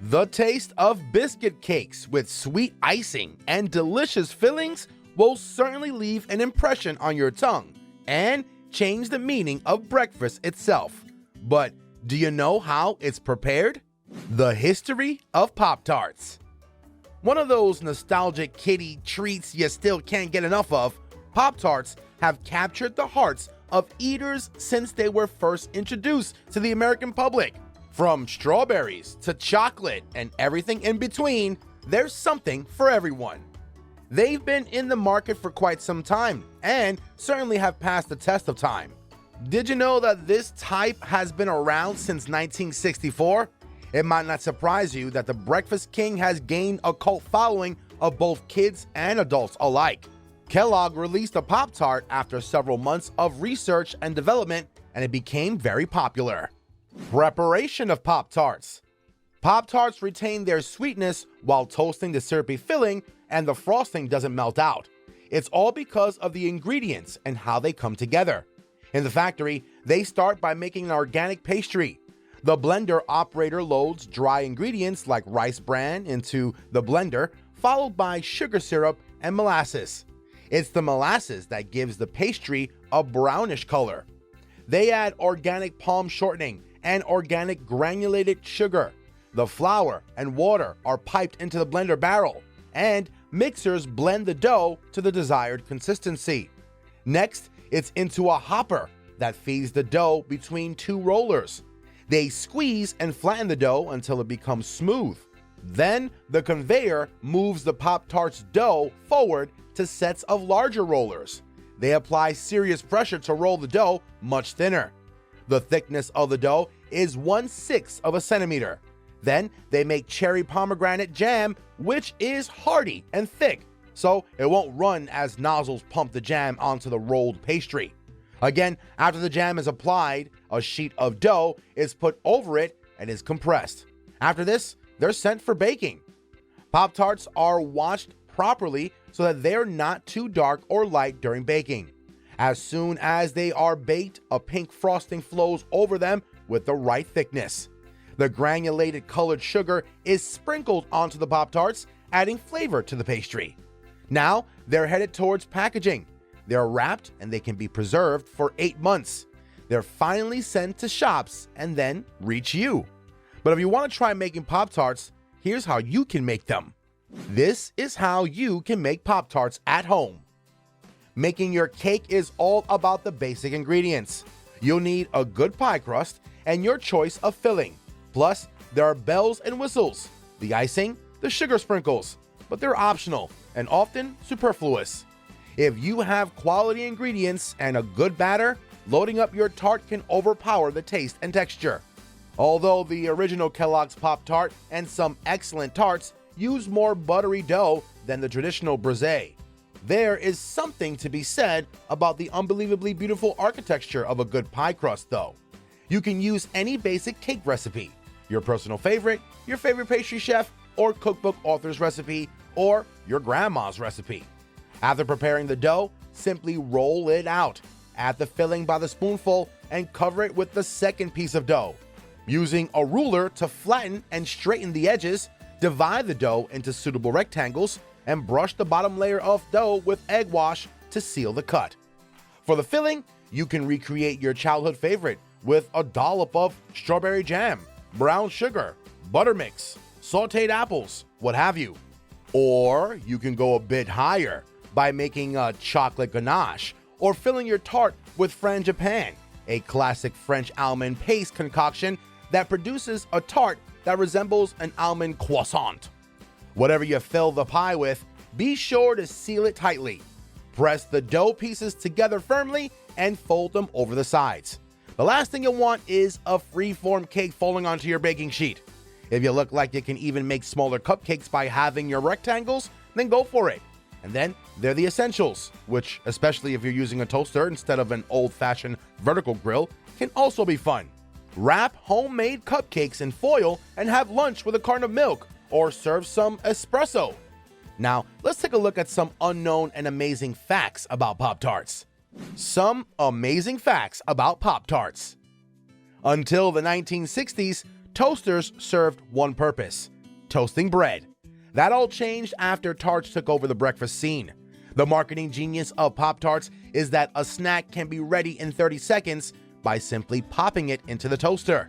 The taste of biscuit cakes with sweet icing and delicious fillings will certainly leave an impression on your tongue and change the meaning of breakfast itself. But do you know how it's prepared? The history of Pop-Tarts. One of those nostalgic kiddie treats you still can't get enough of, Pop-Tarts have captured the hearts of eaters since they were first introduced to the American public. From strawberries to chocolate and everything in between, there's something for everyone. They've been in the market for quite some time and certainly have passed the test of time. Did you know that this type has been around since 1964? It might not surprise you that the Breakfast King has gained a cult following of both kids and adults alike. Kellogg released a Pop-Tart after several months of research and development, and it became very popular. Preparation of Pop-Tarts. Pop-Tarts retain their sweetness while toasting the syrupy filling and the frosting doesn't melt out. It's all because of the ingredients and how they come together. In the factory, they start by making an organic pastry. The blender operator loads dry ingredients like rice bran into the blender, followed by sugar syrup and molasses. It's the molasses that gives the pastry a brownish color. They add organic palm shortening and organic granulated sugar. The flour and water are piped into the blender barrel, and mixers blend the dough to the desired consistency. Next, it's into a hopper that feeds the dough between two rollers. They squeeze and flatten the dough until it becomes smooth. Then, the conveyor moves the Pop-Tarts dough forward to sets of larger rollers. They apply serious pressure to roll the dough much thinner. The thickness of the dough is 1/6 of a centimeter. Then they make cherry pomegranate jam, which is hearty and thick, so it won't run as nozzles pump the jam onto the rolled pastry. Again, after the jam is applied, a sheet of dough is put over it and is compressed. After this, they're sent for baking. Pop-Tarts are washed properly so that they're not too dark or light during baking. As soon as they are baked, a pink frosting flows over them with the right thickness. The granulated colored sugar is sprinkled onto the Pop-Tarts, adding flavor to the pastry. Now, they're headed towards packaging. They're wrapped and they can be preserved for 8 months. They're finally sent to shops and then reach you. But if you want to try making Pop-Tarts, here's how you can make them. This is how you can make Pop-Tarts at home. Making your cake is all about the basic ingredients. You'll need a good pie crust and your choice of filling. Plus, there are bells and whistles, the icing, the sugar sprinkles, but they're optional and often superfluous. If you have quality ingredients and a good batter, loading up your tart can overpower the taste and texture. Although the original Kellogg's Pop-Tart and some excellent tarts use more buttery dough than the traditional brisée, there is something to be said about the unbelievably beautiful architecture of a good pie crust, though. You can use any basic cake recipe, your personal favorite, your favorite pastry chef or cookbook author's recipe, or your grandma's recipe. After preparing the dough, simply roll it out. Add the filling by the spoonful and cover it with the second piece of dough. Using a ruler to flatten and straighten the edges, divide the dough into suitable rectangles and brush the bottom layer of dough with egg wash to seal the cut. For the filling, you can recreate your childhood favorite with a dollop of strawberry jam, brown sugar, buttermix, sauteed apples, what have you. Or you can go a bit higher by making a chocolate ganache or filling your tart with frangipane, a classic French almond paste concoction that produces a tart that resembles an almond croissant. Whatever you fill the pie with, be sure to seal it tightly. Press the dough pieces together firmly and fold them over the sides. The last thing you want is a free-form cake falling onto your baking sheet. If you look like you can even make smaller cupcakes by halving your rectangles, then go for it. And then they're the essentials, which, especially if you're using a toaster instead of an old-fashioned vertical grill, can also be fun. Wrap homemade cupcakes in foil and have lunch with a carton of milk, or serve some espresso. Now, let's take a look at some unknown and amazing facts about Pop-Tarts. Some amazing facts about Pop-Tarts. Until the 1960s, Toasters served one purpose: toasting bread. That all changed after tarts took over the breakfast scene. The marketing genius of Pop-Tarts is that a snack can be ready in 30 seconds by simply popping it into the toaster.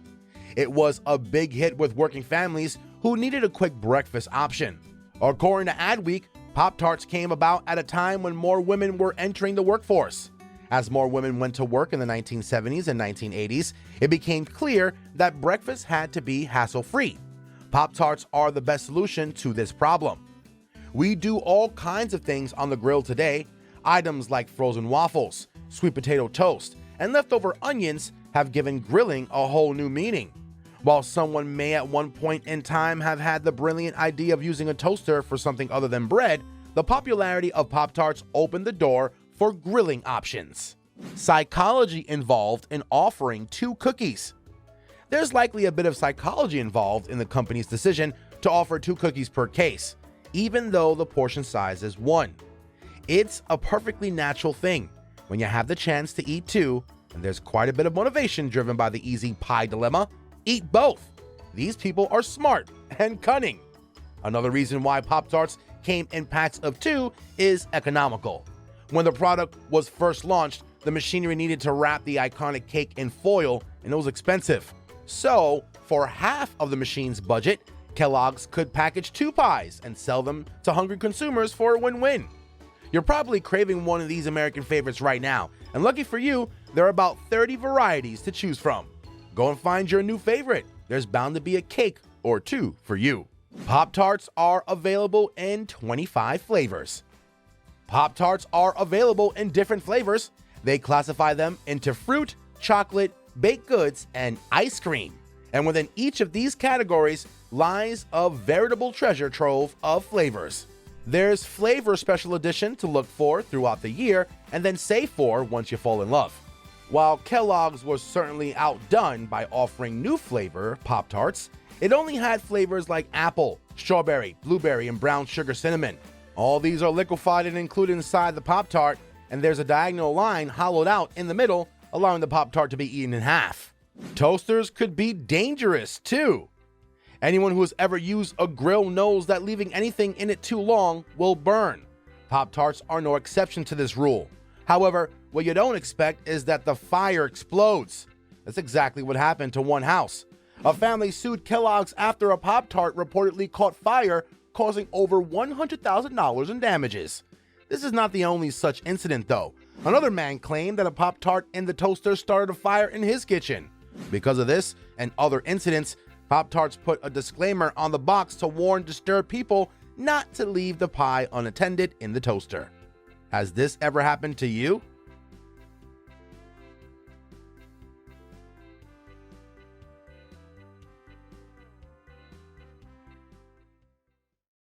It was a big hit with working families who needed a quick breakfast option. According to Adweek, Pop-Tarts came about at a time when more women were entering the workforce. As more women went to work in the 1970s and 1980s, it became clear that breakfast had to be hassle-free. Pop-Tarts are the best solution to this problem. We do all kinds of things on the grill today. Items like frozen waffles, sweet potato toast, and leftover onions have given grilling a whole new meaning. While someone may at one point in time have had the brilliant idea of using a toaster for something other than bread, the popularity of Pop-Tarts opened the door for grilling options. Psychology involved in offering 2 cookies. There's likely a bit of psychology involved in the company's decision to offer 2 cookies per case, even though the portion size is 1. It's a perfectly natural thing. When you have the chance to eat 2, and there's quite a bit of motivation driven by the easy pie dilemma, eat both. These people are smart and cunning. Another reason why Pop-Tarts came in packs of 2 is economical. When the product was first launched, the machinery needed to wrap the iconic cake in foil, and it was expensive. So, for half of the machine's budget, Kellogg's could package 2 pies and sell them to hungry consumers for a win-win. You're probably craving one of these American favorites right now, and lucky for you, there are about 30 varieties to choose from. Go and find your new favorite. There's bound to be a cake or 2 for you. Pop-Tarts are available in 25 flavors. Pop-Tarts are available in different flavors. They classify them into fruit, chocolate, baked goods, and ice cream. And within each of these categories lies a veritable treasure trove of flavors. There's flavor special edition to look for throughout the year, and then save for once you fall in love. While Kellogg's was certainly outdone by offering new flavor Pop-Tarts, it only had flavors like apple, strawberry, blueberry, and brown sugar cinnamon. All these are liquefied and included inside the Pop-Tart, and there's a diagonal line hollowed out in the middle, allowing the Pop-Tart to be eaten in half. Toasters could be dangerous too. Anyone who has ever used a grill knows that leaving anything in it too long will burn. Pop-Tarts are no exception to this rule. However, what you don't expect is that the fire explodes. That's exactly what happened to one house. A family sued Kellogg's after a Pop-Tart reportedly caught fire, causing over $100,000 in damages. This is not the only such incident though. Another man claimed that a Pop-Tart in the toaster started a fire in his kitchen. Because of this and other incidents, Pop-Tarts put a disclaimer on the box to warn disturbed people not to leave the pie unattended in the toaster. Has this ever happened to you?